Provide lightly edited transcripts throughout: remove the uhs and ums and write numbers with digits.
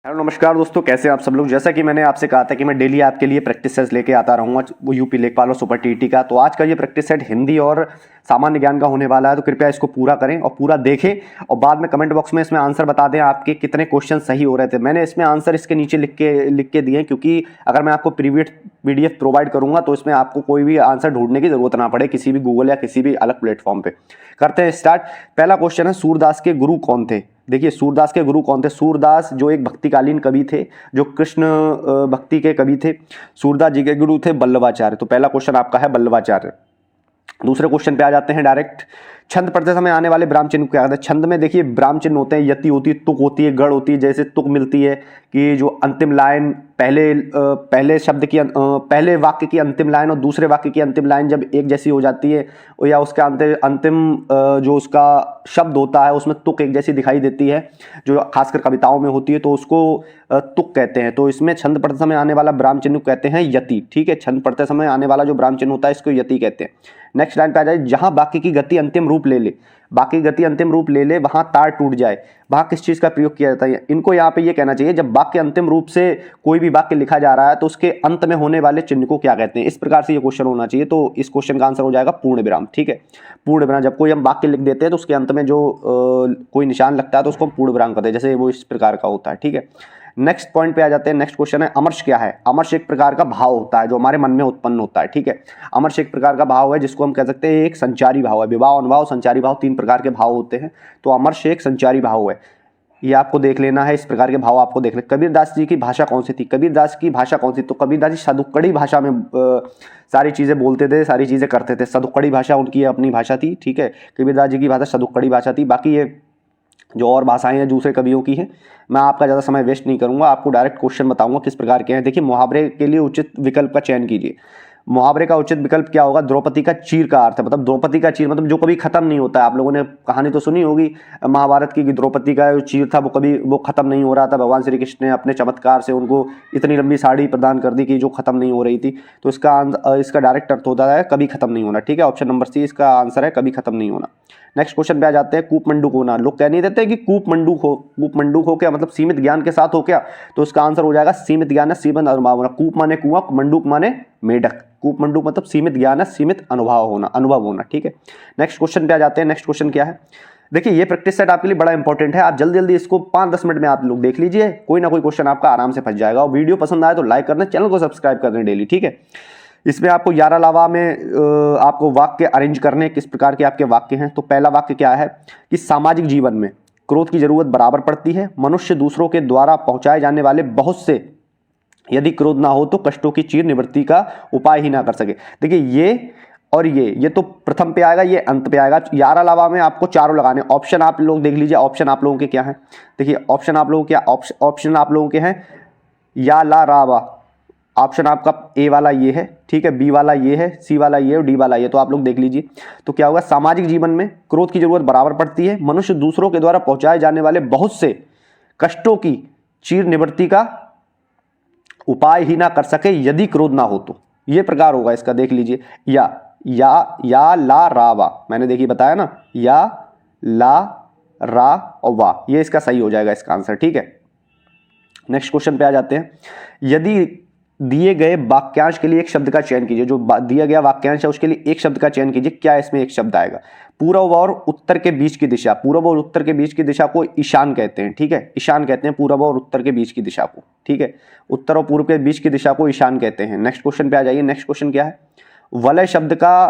Hello नमस्कार दोस्तों, कैसे हैं आप सब लोग। जैसा कि मैंने आपसे कहा था कि मैं डेली आपके लिए प्रैक्टिस सेट लेके आता रहूँगा, वो यूपी लेखपाल और सुपर टीटी का। तो आज का ये प्रैक्टिस सेट हिंदी और सामान्य ज्ञान का होने वाला है, तो कृपया इसको पूरा करें और पूरा देखें और बाद में कमेंट बॉक्स में इसमें आंसर बता दें आपके कितने क्वेश्चन सही हो रहे थे। मैंने इसमें आंसर इसके नीचे लिख के दिए हैं, क्योंकि अगर मैं आपको PDF प्रोवाइड करूंगा तो इसमें आपको कोई भी आंसर ढूंढने की जरूरत ना पड़े किसी भी गूगल या किसी भी अलग प्लेटफॉर्म पे। करते हैं स्टार्ट। पहला क्वेश्चन है, सूरदास के गुरु कौन थे। देखिए, सूरदास के गुरु कौन थे। सूरदास जो एक भक्तिकालीन कवि थे, जो कृष्ण भक्ति के कवि थे। सूरदास जी के गुरु थे वल्लभाचार्य। तो पहला क्वेश्चन आपका है वल्लभाचार्य। दूसरे क्वेश्चन पे आ जाते हैं डायरेक्ट। छंद पढ़ते समय आने वाले ब्राह्म चिन्ह क्या होता है। छंद में देखिए ब्राह्म चिन्ह होते हैं, यति होती है, तुक होती है, गढ़ होती है। जैसे तुक मिलती है कि जो अंतिम लाइन पहले वाक्य की अंतिम लाइन और दूसरे वाक्य की अंतिम लाइन जब एक जैसी हो जाती है, या उसका अंतिम जो उसका शब्द होता है उसमें तुक एक जैसी दिखाई देती है, जो खासकर कविताओं में होती है, तो उसको तुक कहते हैं। तो इसमें छंद पढ़ते समय आने वाला ब्राह्म चिन्ह कहते हैं यति। ठीक है, छंद पढ़ते समय आने वाला जो ब्राह्म चिन्ह होता है इसको यति कहते हैं। नेक्स्ट लाइन पे आ जाए, जहां वाक्य की गति अंतिम रूप ले ले, बाकी गति अंतिम रूप ले ले, वहां तार टूट जाए, वहां किस चीज का प्रयोग किया जाता है। इनको यहाँ पे ये कहना चाहिए, जब वाक्य अंतिम रूप से कोई भी वाक्य लिखा जा रहा है तो उसके अंत में होने वाले चिन्ह को क्या कहते हैं। इस प्रकार से ये क्वेश्चन होना चाहिए। तो इस क्वेश्चन का आंसर हो जाएगा पूर्ण विराम। ठीक है, पूर्ण विराम। जब कोई हम वाक्य लिख देते हैं तो उसके अंत में जो कोई निशान लगता है तो उसको हम पूर्ण विराम कहते हैं, जैसे वो इस प्रकार का होता है। ठीक है, नेक्स्ट पॉइंट पे आ जाते हैं। नेक्स्ट क्वेश्चन है, अमर्ष क्या है। अमर्ष एक प्रकार का भाव होता है जो हमारे मन में उत्पन्न होता है। ठीक है, अमर्ष एक प्रकार का भाव है जिसको हम कह सकते हैं एक संचारी भाव है। विभाव, अनुभाव, संचारी भाव, 3 प्रकार के भाव होते हैं। तो अमर्ष एक संचारी भाव है, ये आपको देख लेना है। इस प्रकार के भाव आपको देख ले। कबीरदास जी की भाषा कौन सी थी। कबीरदास की भाषा कौन सी। तो कबीरदास जी सदुक्कड़ी भाषा में सारी चीजें बोलते थे, सारी चीजें करते थे। सदुक्कड़ी भाषा उनकी अपनी भाषा थी। ठीक है, कबीरदास जी की भाषा सदुक्कड़ी भाषा थी। बाकी ये जो और भाषाएं हैं दूसरे कवियों की हैं, मैं आपका ज़्यादा समय वेस्ट नहीं करूंगा, आपको डायरेक्ट क्वेश्चन बताऊंगा किस प्रकार के हैं। देखिए, मुहावरे के लिए उचित विकल्प का चयन कीजिए। मुहावरे का उचित विकल्प क्या होगा। द्रौपदी का चीर का अर्थ है, मतलब द्रौपदी का चीर मतलब जो कभी खत्म नहीं होता है। आप लोगों ने कहानी तो सुनी होगी महाभारत की कि द्रौपदी का जो चीर था वो खत्म नहीं हो रहा था। भगवान श्री कृष्ण ने अपने चमत्कार से उनको इतनी लंबी साड़ी प्रदान कर दी कि जो खत्म नहीं हो रही थी। तो इसका डायरेक्ट अर्थ होता है कभी खत्म नहीं होना। ठीक है, ऑप्शन नंबर सी इसका आंसर है, कभी खत्म नहीं होना। नेक्स्ट क्वेश्चन पे आ जाते हैं, कूपमंडूक होना। लोग कह नहीं देते कि कूपमंडूक हो क्या, मतलब सीमित ज्ञान के साथ हो क्या। तो इसका आंसर हो जाएगा सीमित ज्ञान है, सीमित अनुभव होना। कूप माने कुआं, मंडूक माने मेढक। कूपमंडूक मतलब सीमित ज्ञान है, सीमित अनुभव होना। ठीक है, नेक्स्ट क्वेश्चन पे आ जाते हैं। नेक्स्ट क्वेश्चन क्या है। देखिए, ये प्रैक्टिस सेट आपके लिए बड़ा इंपॉर्टेंट है। आप जल्दी जल्दी इसको 5-10 मिनट में आप लोग देख लीजिए, कोई ना कोई क्वेश्चन आपका आराम से फंस जाएगा। और वीडियो पसंद आए तो लाइक कर दें, चैनल को सब्सक्राइब कर दें डेली। ठीक है, इसमें आपको 11 लावा में आपको वाक्य अरेंज करने, किस प्रकार के आपके वाक्य हैं। तो पहला वाक्य क्या है कि सामाजिक जीवन में क्रोध की जरूरत बराबर पड़ती है। मनुष्य दूसरों के द्वारा पहुंचाए जाने वाले बहुत से, यदि क्रोध ना हो तो कष्टों की चीर निवृत्ति का उपाय ही ना कर सके। देखिए, ये और ये तो प्रथम पे आएगा, ये अंत पे आएगा। 11 लावा में आपको चारों लगाने। ऑप्शन आप लोग देख लीजिए, ऑप्शन आप लोगों के क्या हैं। देखिए, ऑप्शन आप लोगों के ऑप्शन आप लोगों के हैं या ला रावा। ऑप्शन आपका ए वाला ये है, ठीक है, बी वाला ये है, सी वाला ये और डी वाला ये। तो आप लोग देख लीजिए। तो क्या होगा, सामाजिक जीवन में क्रोध की जरूरत बराबर पड़ती है। मनुष्य दूसरों के द्वारा पहुंचाए जाने वाले बहुत से कष्टों की चीर निवृत्ति का उपाय ही ना कर सके यदि क्रोध ना हो। तो ये प्रकार होगा इसका, देख लीजिए। या ला रा वा, मैंने देखिए बताया ना, या ला रा और वा, ये इसका सही हो जाएगा इसका आंसर। ठीक है, नेक्स्ट क्वेश्चन पे आ जाते हैं। यदि दिए गए वाक्यांश के लिए एक शब्द का चयन कीजिए। जो दिया गया वाक्यांश है उसके लिए एक शब्द का चयन कीजिए। क्या इसमें एक शब्द आएगा। पूर्व और उत्तर के बीच की दिशा। पूर्व और उत्तर के बीच की दिशा को ईशान कहते हैं। ठीक है, ईशान कहते हैं पूर्व और उत्तर के बीच की दिशा को। ठीक है, उत्तर और पूर्व के बीच की दिशा को ईशान कहते हैं। नेक्स्ट क्वेश्चन पे आ जाइए। नेक्स्ट क्वेश्चन क्या है, वलय शब्द का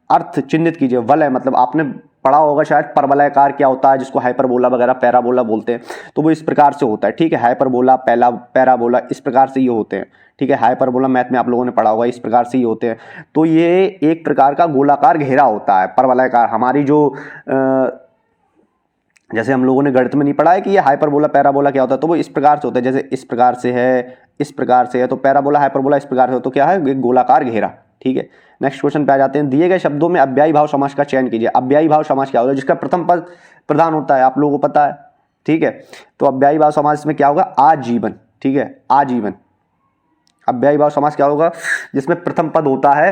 अर्थ चिन्हित कीजिए। वलय मतलब आपने पढ़ा होगा शायद, परवलयकार क्या होता है, जिसको हाइपरबोला वगैरह पैराबोला बोलते हैं। तो वो इस प्रकार से होता है। ठीक है, हाइपरबोला, पैराबोला, इस प्रकार से ये होते हैं। ठीक है, हाइपरबोला मैथ में आप लोगों ने पढ़ा होगा, इस प्रकार से ही होते हैं। तो ये एक प्रकार का गोलाकार घेरा होता है। परवलयकार हमारी जो जैसे हम लोगों ने गणित में नहीं पढ़ा है कि ये हाइपरबोला पैराबोला क्या होता है, तो वो इस प्रकार से होता है। जैसे इस प्रकार से है, इस प्रकार से है, तो पैराबोला हाइपरबोला इस प्रकार से हो, तो क्या है, एक गोलाकार घेरा। ठीक है, नेक्स्ट क्वेश्चन पे आ जाते हैं। दिए गए शब्दों में अव्ययी भाव समास का चयन कीजिए। अव्ययी भाव समास क्या होता है, जिसका प्रथम पद प्रधान होता है, आप लोगों को पता है। ठीक है, तो अव्ययी भाव समास में क्या होगा, आजीवन। ठीक है, आजीवन। अव्ययी भाव समास क्या होगा, जिसमें प्रथम पद होता है।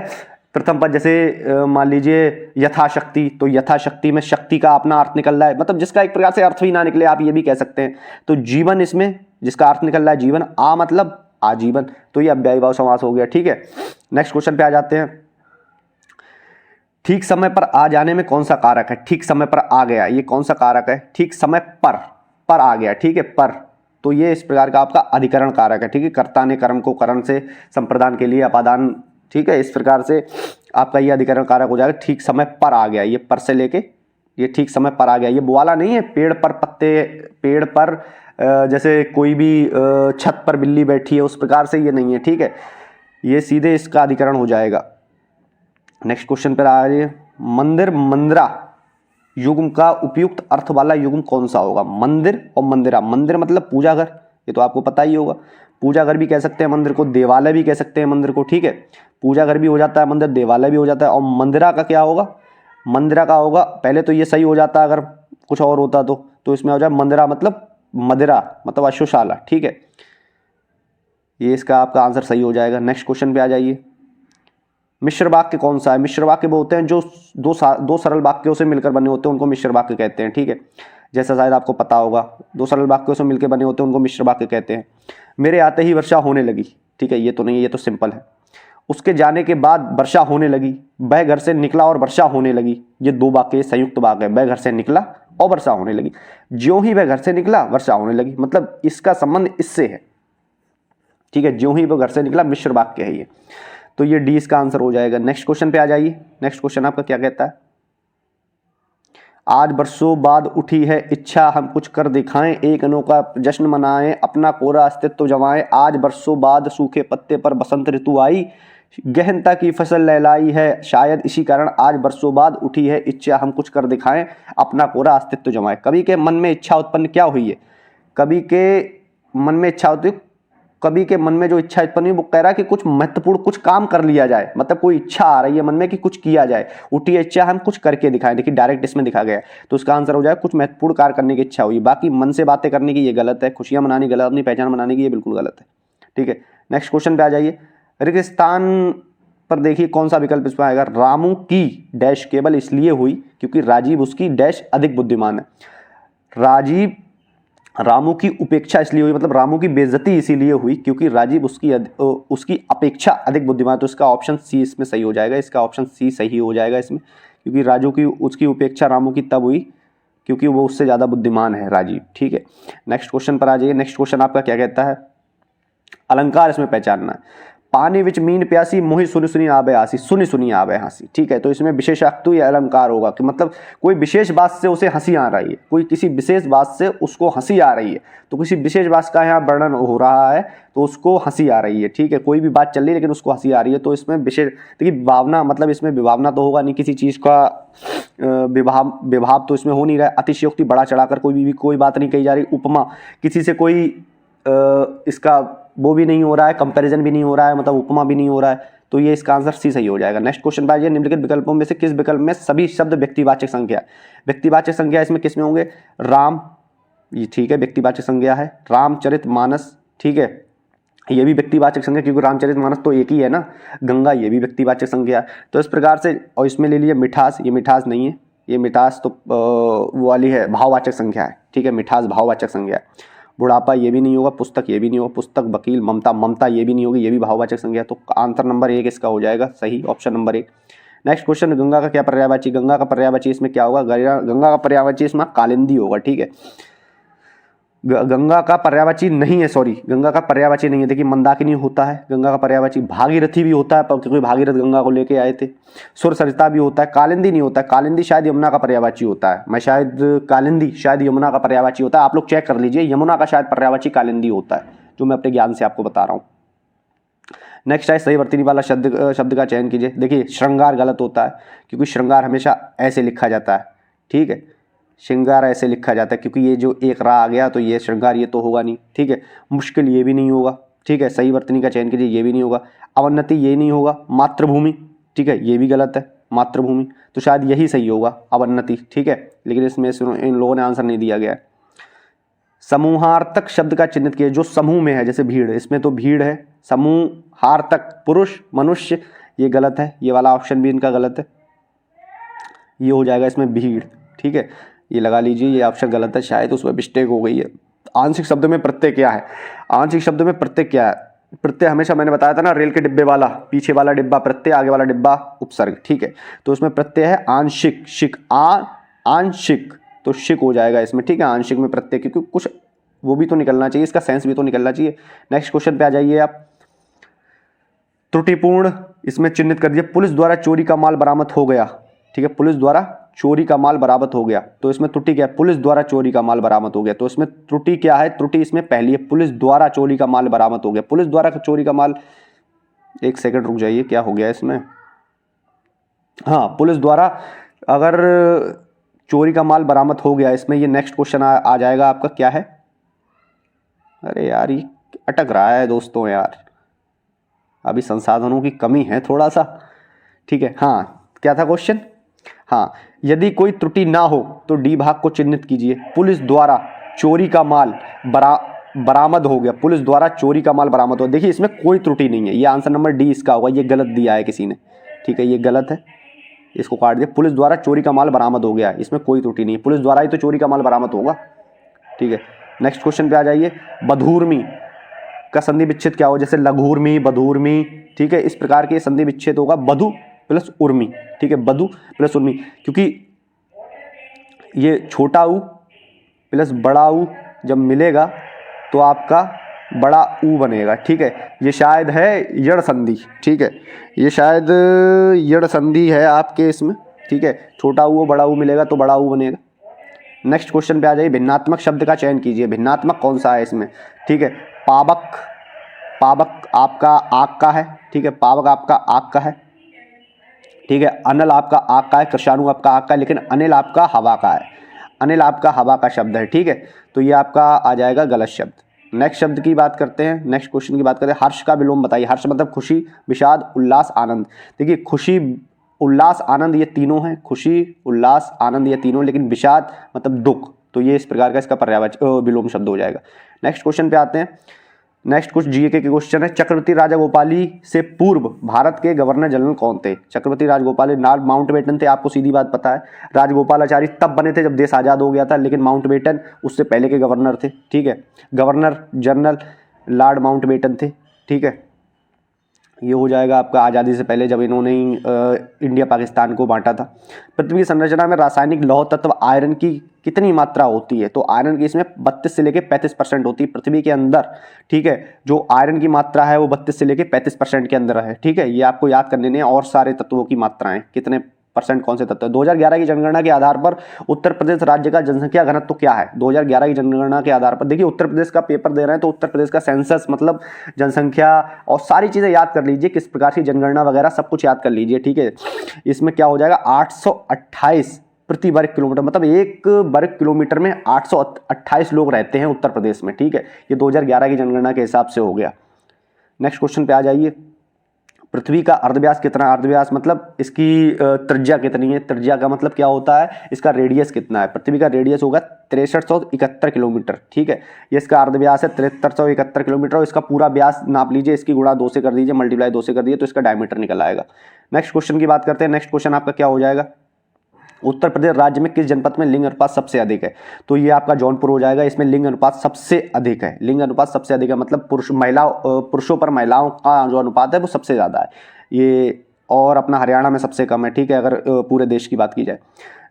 प्रथम पद जैसे मान लीजिए यथाशक्ति, तो यथाशक्ति में शक्ति का अपना अर्थ निकल रहा है, मतलब जिसका एक प्रकार से अर्थ भी ना निकले, आप ये भी कह सकते हैं। तो जीवन इसमें जिसका अर्थ निकल रहा है जीवन, आ मतलब आजीवन, तो ये अव्ययी भाव समास हो गया। ठीक है, नेक्स्ट क्वेश्चन पे आ जाते हैं। ठीक समय पर आ जाने में कौन सा कारक है? ठीक समय पर आ गया, ये कौन सा कारक है? ठीक समय पर आ गया। ठीक है, पर, तो ये इस प्रकार का आपका अधिकरण कारक है। ठीक है, कर्ता ने कर्म को करण से संप्रदान के लिए अपादान, ठीक है, इस प्रकार से आपका ये अधिकरण कारक हो जाएगा। ठीक समय पर आ गया, ये पर से लेके ये ठीक समय पर आ गया, ये वो वाला नहीं है पेड़ पर पत्ते, पेड़ पर जैसे कोई भी छत पर बिल्ली बैठी है उस प्रकार से ये नहीं है। ठीक है, ये सीधे इसका अधिकरण हो जाएगा। नेक्स्ट क्वेश्चन पर आ जाइए। मंदिर मंदिरा युग्म का उपयुक्त अर्थ वाला युग्म कौन सा होगा? मंदिर और मंदिरा, मंदिर मतलब पूजा घर, ये तो आपको पता ही होगा, पूजा घर भी कह सकते हैं मंदिर को, देवालय भी कह सकते हैं मंदिर को। ठीक है, पूजा घर भी हो जाता है मंदिर, देवालय भी हो जाता है। और मंदिरा का क्या होगा? मंदिरा का होगा, पहले तो ये सही हो जाता अगर कुछ और होता तो इसमें हो जाए मंदिरा मतलब मदिरा मतलब अश्वशाला। ठीक है, ये इसका आपका आंसर सही हो जाएगा। नेक्स्ट क्वेश्चन पे आ जाइए। मिश्र वाक्य कौन सा है? मिश्र वाक्य वो होते हैं जो दो सरल वाक्यों से मिलकर बने होते हैं, उनको मिश्र वाक्य कहते हैं। ठीक है, जैसा शायद आपको पता होगा, दो सरल वाक्यों से मिलकर बने होते हैं उनको मिश्र वाक्य कहते हैं। मेरे आते ही वर्षा होने लगी, ठीक है, ये तो नहीं है, ये तो सिंपल है। उसके जाने के बाद वर्षा होने लगी, वह घर से निकला और वर्षा होने लगी, ये दो वाक्य संयुक्त वाक्य है। वह घर से निकला और वर्षा होने लगी, ज्यों ही वह घर से निकला वर्षा होने लगी, मतलब इसका संबंध इससे है। ठीक है, ज्यों ही वह घर से निकला, मिश्र वाक्य है ये, तो ये डी इसका आंसर हो जाएगा। नेक्स्ट क्वेश्चन पे आ जाइए। नेक्स्ट क्वेश्चन आपका क्या कहता है? आज बरसों बाद उठी है इच्छा हम कुछ कर दिखाएं, एक अनोखा जश्न मनाएं, अपना कोरा अस्तित्व जमाएं। आज बरसों बाद सूखे पत्ते पर बसंत ऋतु आई, गहनता की फसल लहलाई है, शायद इसी कारण आज बरसों बाद उठी है इच्छा हम कुछ कर दिखाएं, अपना कोरा अस्तित्व जमाएं। कवि के मन में इच्छा उत्पन्न क्या हुई है? कवि के मन में इच्छा होती, कवि के मन में जो इच्छा उत्पन्न हुई वो कह रहा है कि कुछ महत्वपूर्ण कुछ काम कर लिया जाए, मतलब कोई इच्छा आ रही है मन में कि कुछ किया जाए, उठी है इच्छा हम कुछ करके दिखाएं। देखिए डायरेक्ट इसमें दिखा गया है, तो उसका आंसर हो जाएगा कुछ महत्वपूर्ण कार्य करने की इच्छा हुई। बाकी मन से बातें करने की ये गलत है, खुशियां मनानी गलत, अपनी पहचान बनाने की ये बिल्कुल गलत है। ठीक है, नेक्स्ट क्वेश्चन पे आ जाइए। रिक्त स्थान पर देखिए कौन सा विकल्प इसमें आएगा? रामू की डैश केवल इसलिए हुई क्योंकि राजीव उसकी डैश अधिक बुद्धिमान है। राजीव रामू की उपेक्षा इसलिए हुई, मतलब रामू की बेइज्जती इसीलिए हुई क्योंकि राजीव उसकी अपेक्षा अधिक बुद्धिमान है। तो इसका ऑप्शन सी इसमें सही हो जाएगा, इसका ऑप्शन सी सही हो जाएगा इसमें, क्योंकि राजू की उसकी उपेक्षा रामू की तब हुई क्योंकि वो उससे ज़्यादा बुद्धिमान है राजीव। ठीक है, नेक्स्ट क्वेश्चन पर आ जाइए। नेक्स्ट क्वेश्चन आपका क्या कहता है? अलंकार इसमें पहचानना है। पानी विच मीन प्यासी मोहि सुनी सुनी आबे हंसी, सुनी सुनी आबे हंसी। ठीक है, तो इसमें विशेषाक्तु या अलंकार होगा कि मतलब कोई विशेष बात से उसे हंसी आ रही है, कोई किसी विशेष बात से उसको हंसी आ रही है, तो किसी विशेष बात का यहाँ वर्णन हो रहा है तो उसको हंसी आ रही है। ठीक है, कोई भी बात चल रही है लेकिन उसको हंसी आ रही है, तो इसमें विशेष, देखिए भावना मतलब इसमें विभावना तो होगा नहीं, किसी चीज़ का विभाव तो इसमें हो नहीं रहा है। अतिशयोक्ति बढ़ा चढ़ाकर कोई बात नहीं कही जा रही। उपमा किसी से कोई इसका वो भी नहीं हो रहा है, कंपैरिजन भी नहीं हो रहा है, मतलब उपमा भी नहीं हो रहा है, तो ये इसका आंसर सी सही हो जाएगा। नेक्स्ट क्वेश्चन पे आइए। निम्नलिखित विकल्पों में से किस विकल्प में सभी शब्द व्यक्तिवाचक संज्ञा? व्यक्तिवाचक संज्ञा इसमें किस में होंगे? राम, ये ठीक है व्यक्तिवाचक संज्ञा है। रामचरितमानस, ठीक है, ये भी व्यक्तिवाचक संज्ञा क्योंकि रामचरितमानस तो एक ही है ना। गंगा, ये भी व्यक्तिवाचक संज्ञा है। तो इस प्रकार से, और इसमें ले लीजिए मिठास, ये मिठास नहीं है, ये मिठास तो वो वाली है, भाववाचक संज्ञा है। ठीक है, मिठास भाववाचक संज्ञा है। बुढ़ापा ये भी नहीं होगा, पुस्तक ये भी नहीं होगा, पुस्तक वकील, ममता, ममता ये भी नहीं होगी, ये भी भाववाचक संज्ञा। तो आंसर नंबर 1 इसका हो जाएगा सही, option number 1। Next question, Ganga का क्या पर्यायवाची? गंगा का पर्यायवाची इसमें क्या होगा? गंगा का पर्यायवाची इसमें कालिंदी होगा। ठीक है, गंगा का पर्यायवाची नहीं है, सॉरी, गंगा का पर्यायवाची नहीं है। देखिए मंदाकिनी होता है गंगा का पर्यायवाची, भागीरथी भी होता है क्योंकि भागीरथ गंगा को लेके आए थे, सुर सरिता भी होता है, कालिंदी नहीं होता है। कालिंदी शायद यमुना का पर्यायवाची होता है, मैं शायद कालिंदी शायद यमुना का पर्यायवाची होता है, आप लोग चेक कर लीजिए। यमुना का शायद पर्यायवाची कालिंदी होता है, जो मैं अपने ज्ञान से आपको बता रहा हूँ। नेक्स्ट है सही वर्तनी वाला शब्द का चयन कीजिए। देखिए श्रृंगार गलत होता है क्योंकि श्रृंगार हमेशा ऐसे लिखा जाता है। ठीक है, श्रृंगार ऐसे लिखा जाता है क्योंकि ये जो एक रा आ गया तो ये श्रृंगार, ये तो होगा नहीं। ठीक है, मुश्किल ये भी नहीं होगा। ठीक है, सही वर्तनी का चयन कीजिए, ये भी नहीं होगा। अवन्नति ये नहीं होगा। मातृभूमि, ठीक है, ये भी गलत है, मातृभूमि, तो शायद यही सही होगा अवन्नति। ठीक है, लेकिन इसमें इन लोगों ने आंसर नहीं दिया गया है। समूहार्थक शब्द का चिन्हित किया, जो समूह में है, जैसे भीड़, इसमें तो भीड़ है। समूहार्थक पुरुष, मनुष्य, ये गलत है, ये वाला ऑप्शन भी इनका गलत है, ये हो जाएगा इसमें भीड़। ठीक है, ये लगा लीजिए, ये ऑप्शन गलत है, शायद उसमें मिस्टेक हो गई है। आंशिक शब्द में प्रत्यय क्या है? आंशिक शब्द में प्रत्यय क्या है? प्रत्यय हमेशा मैंने बताया था ना, रेल के डिब्बे वाला, पीछे वाला डिब्बा प्रत्यय, आगे वाला डिब्बा उपसर्ग, ठीक है। तो उसमें प्रत्यय है आंशिक, शिक, आंशिक, तो शिक हो जाएगा इसमें, ठीक है। आंशिक में प्रत्यय, क्योंकि कुछ वो भी तो निकलना चाहिए, इसका सेंस भी तो निकलना चाहिए। नेक्स्ट क्वेश्चन पे आ जाइए आप। त्रुटिपूर्ण इसमें चिन्हित कर दिया, पुलिस द्वारा चोरी का माल बरामद हो गया, ठीक है। पुलिस द्वारा चोरी का माल बरामद हो गया, तो इसमें त्रुटि क्या है? पुलिस द्वारा चोरी का माल बरामद हो गया, तो इसमें त्रुटि क्या है? त्रुटि इसमें पहली है, पुलिस द्वारा चोरी का माल बरामद हो गया। पुलिस द्वारा चोरी का माल, एक सेकंड रुक जाइए, क्या हो गया इसमें? हाँ, पुलिस द्वारा अगर चोरी का माल बरामद हो गया, इसमें ये नेक्स्ट क्वेश्चन आ जाएगा आपका, क्या है? अरे यार ये अटक रहा है दोस्तों यार, अभी संसाधनों की कमी है थोड़ा सा, ठीक है। हाँ, क्या था क्वेश्चन? हाँ, यदि कोई त्रुटि ना हो तो डी भाग को चिन्हित कीजिए। पुलिस द्वारा चोरी का माल बरामद हो गया, पुलिस द्वारा चोरी का माल बरामद हो। देखिए इसमें कोई त्रुटि नहीं है, ये आंसर नंबर डी इसका होगा, ये गलत दिया है किसी ने, ठीक है, ये गलत है, इसको काट दिया। पुलिस द्वारा चोरी का माल बरामद हो गया, इसमें कोई त्रुटि नहीं है, पुलिस द्वारा ही तो चोरी का माल बरामद होगा, ठीक है। नेक्स्ट क्वेश्चन पे आ जाइए। बधूर्मी का संधि विच्छेद क्या हो? जैसे लघूर्मी, बधूर्मी, ठीक है, इस प्रकार के संधि विच्छेद होगा बधु प्लस उर्मी, ठीक है, बधु प्लस उर्मी, क्योंकि ये छोटा ऊ प्लस बड़ा ऊ जब मिलेगा तो आपका बड़ा ऊ बनेगा, ठीक है। ये शायद है यड़ संधि, ठीक है, ये शायद यड़ संधि है आपके इसमें, ठीक है। छोटा ऊ बड़ा ऊ मिलेगा तो बड़ा ऊ बनेगा। नेक्स्ट क्वेश्चन पे आ जाइए। भिन्नात्मक शब्द का चयन कीजिए, भिन्नात्मक कौन सा है इसमें? ठीक है, पावक, पावक आपका आग का है, ठीक है, पावक आपका आग का है, ठीक है। अनल आपका आग का है, कृषाणु आपका आग का है, लेकिन अनिल आपका हवा का है, अनिल आपका हवा का शब्द है, ठीक है। तो ये आपका आ जाएगा गलत शब्द। नेक्स्ट शब्द की बात करते हैं, नेक्स्ट क्वेश्चन की बात करते हैं। हर्ष का विलोम बताइए। हर्ष मतलब खुशी, विषाद, उल्लास, आनंद। देखिए खुशी, उल्लास, आनंद ये तीनों हैं, खुशी, उल्लास, आनंद ये तीनों, लेकिन विषाद मतलब दुख, तो ये इस प्रकार का इसका पर्यायवाची विलोम शब्द हो जाएगा। नेक्स्ट क्वेश्चन पे आते हैं। नेक्स्ट कुछ जीके के क्वेश्चन है। चक्रवर्ती राजगोपाली से पूर्व भारत के गवर्नर जनरल कौन थे? चक्रवर्ती राजगोपाली, नाल माउंटबेटन थे, आपको सीधी बात पता है। राजगोपालाचारी तब बने थे जब देश आज़ाद हो गया था, लेकिन माउंटबेटन उससे पहले के गवर्नर थे, ठीक है। गवर्नर जनरल लॉर्ड माउंटबेटन थे, ठीक है। ये हो जाएगा आपका आज़ादी से पहले जब इन्होंने इंडिया पाकिस्तान को बांटा था। पृथ्वी की संरचना में रासायनिक लौह तत्व आयरन की कितनी मात्रा होती है? तो आयरन की इसमें 32 से लेकर 35% होती है पृथ्वी के अंदर, ठीक है। जो आयरन की मात्रा है वो 32 से लेकर 35% के अंदर है, ठीक है। ये आपको याद करने हैं। और सारे तत्वों की मात्राएं कितने परसेंट कौन से तत्व है। 2011 की जनगणना के आधार पर उत्तर प्रदेश राज्य का जनसंख्या घनत्व तो क्या है? 2011 की जनगणना के आधार पर देखिए, उत्तर प्रदेश का पेपर दे रहे हैं तो उत्तर प्रदेश का सेंसस मतलब जनसंख्या और सारी चीजें याद कर लीजिए, किस प्रकार की जनगणना वगैरह सब कुछ याद कर लीजिए, ठीक है। इसमें क्या हो जाएगा 828 प्रति वर्ग किलोमीटर, मतलब एक वर्ग किलोमीटर में 828 लोग रहते हैं उत्तर प्रदेश में, ठीक है। ये 2011 की जनगणना के हिसाब से हो गया। नेक्स्ट क्वेश्चन पे आ जाइए। पृथ्वी का अर्धव्यास कितना? अर्धव्यास मतलब इसकी त्रिज्या कितनी है? त्रिज्या का मतलब क्या होता है? इसका रेडियस कितना है? पृथ्वी का रेडियस होगा 6371 किलोमीटर, ठीक है। ये इसका अर्धव्यास है 6371 किलोमीटर, और इसका पूरा व्यास नाप लीजिए, इसकी गुणा 2 से कर दीजिए, मल्टीप्लाई 2 से कर दीजिए, तो इसका डायमीटर निकल आएगा। नेक्स्ट क्वेश्चन की बात करते हैं। नेक्स्ट क्वेश्चन आपका क्या हो जाएगा? उत्तर प्रदेश राज्य में किस जनपद में लिंग अनुपात सबसे अधिक है? तो ये आपका जौनपुर हो जाएगा। इसमें लिंग अनुपात सबसे अधिक है, लिंग अनुपात सबसे अधिक है, मतलब पुरुषों पर महिलाओं का जो अनुपात है वो सबसे ज़्यादा है ये, और अपना हरियाणा में सबसे कम है, ठीक है, अगर पूरे देश की बात की जाए।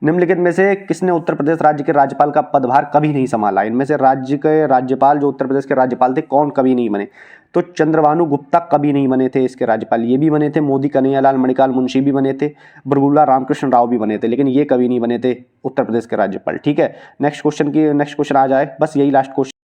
निम्नलिखित में से किसने उत्तर प्रदेश राज्य के राज्यपाल का पदभार कभी नहीं संभाला? इनमें से राज्य के राज्यपाल जो उत्तर प्रदेश के राज्यपाल थे कौन कभी नहीं बने? तो चंद्रभानु गुप्ता कभी नहीं बने थे इसके राज्यपाल। ये भी बने थे, मोदी कन्हैयालाल मणिकाल मुंशी भी बने थे, बरगुल्ला रामकृष्ण राव भी बने थे, लेकिन ये कभी नहीं बने थे उत्तर प्रदेश के राज्यपाल, ठीक है। नेक्स्ट क्वेश्चन आ जाए, बस यही लास्ट क्वेश्चन।